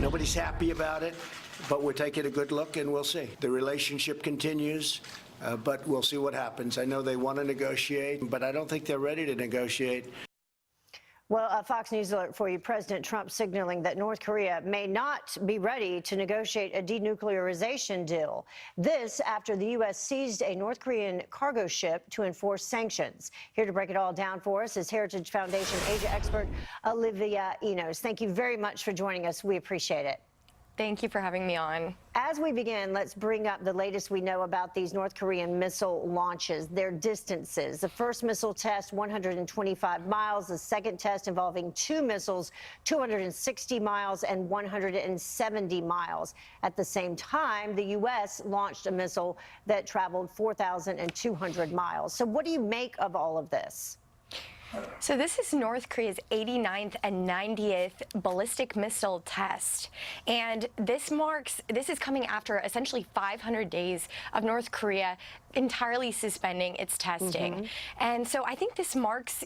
Nobody's happy about it, but we're taking a good look, and we'll see. The relationship continues, but we'll see what happens. I know they want to negotiate, but I don't think they're ready to negotiate. Well, a Fox News alert for you. President Trump signaling that North Korea may not be ready to negotiate a denuclearization deal. This after the U.S. seized a North Korean cargo ship to enforce sanctions. Here to break it all down for us is Heritage Foundation Asia expert Olivia Enos. Thank you very much for joining us. We appreciate it. Thank you for having me on. As we begin, let's bring up the latest we know about these North Korean missile launches, their distances. The first missile test, 125 miles. The second test involving two missiles, 260 miles and 170 miles. At the same time, the U.S. launched a missile that traveled 4,200 miles. So what do you make of all of this? So this is North Korea's 89th and 90th ballistic missile test. And this is coming after essentially 500 days of North Korea entirely suspending its testing. And so I think this marks,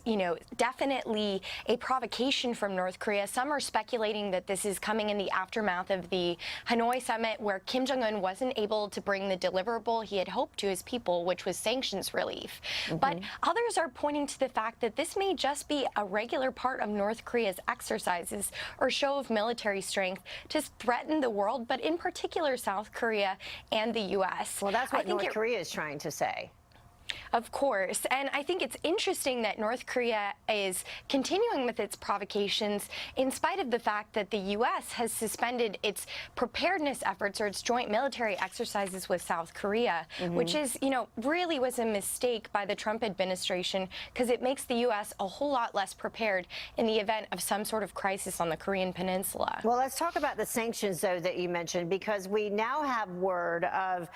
definitely a provocation from North Korea. Some are speculating that this is coming in the aftermath of the Hanoi summit, where Kim Jong-un wasn't able to bring the deliverable he had hoped to his people, which was sanctions relief. But others are pointing to the fact that this may just be a regular part of North Korea's exercises or show of military strength to threaten the world, but in particular South Korea and the U.S. Well, that's what North Korea is trying to say. Of course. And I think it's interesting that North Korea is continuing with its provocations in spite of the fact that the U.S. has suspended its preparedness efforts or its joint military exercises with South Korea, which is, really was a mistake by the Trump administration because it makes the U.S. a whole lot less prepared in the event of some sort of crisis on the Korean Peninsula. Well, let's talk about the sanctions, though, that you mentioned, because we now have word of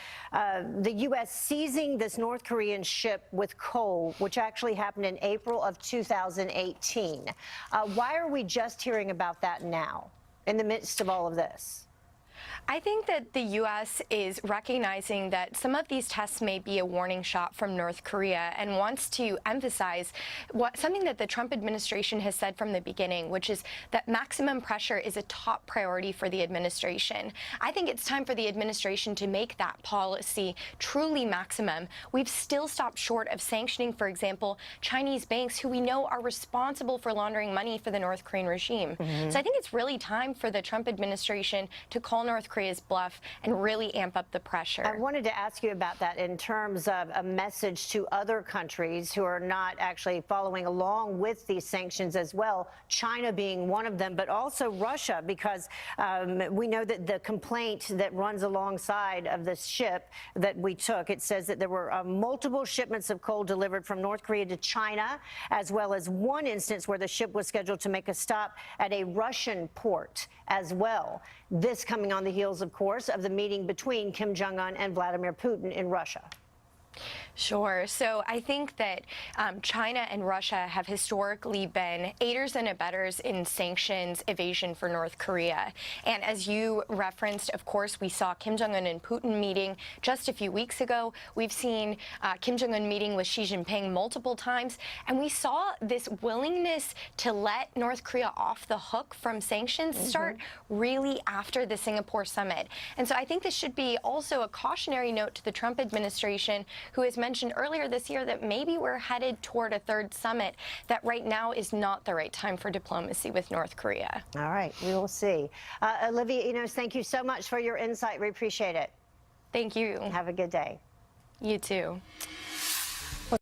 the U.S. seizing this North Korean ship with coal, which actually happened in April of 2018. Why are we just hearing about that now, in the midst of all of this? I think that the U.S. is recognizing that some of these tests may be a warning shot from North Korea and wants to emphasize something that the Trump administration has said from the beginning, which is that maximum pressure is a top priority for the administration. I think it's time for the administration to make that policy truly maximum. We've still stopped short of sanctioning, for example, Chinese banks who we know are responsible for laundering money for the North Korean regime. So I think it's really time for the Trump administration to call North Korea's bluff and really amp up the pressure. I wanted to ask you about that in terms of a message to other countries who are not actually following along with these sanctions as well, China being one of them, but also Russia, because we know that the complaint that runs alongside of this ship that we took, it says that there were multiple shipments of coal delivered from North Korea to China, as well as one instance where the ship was scheduled to make a stop at a Russian port as well. This coming on the heels, of course, of the meeting between Kim Jong-un and Vladimir Putin in Russia. Sure. So I think that China and Russia have historically been aiders and abettors in sanctions evasion for North Korea. And as you referenced, of course, we saw Kim Jong-un and Putin meeting just a few weeks ago. We've seen Kim Jong-un meeting with Xi Jinping multiple times. And we saw this willingness to let North Korea off the hook from sanctions start really after the Singapore summit. And so I think this should be also a cautionary note to the Trump administration, who has mentioned earlier this year that maybe we're headed toward a third summit, that right now is not the right time for diplomacy with North Korea. All right, we will see. Olivia Enos, thank you so much for your insight. We appreciate it. Thank you. Have a good day. You too.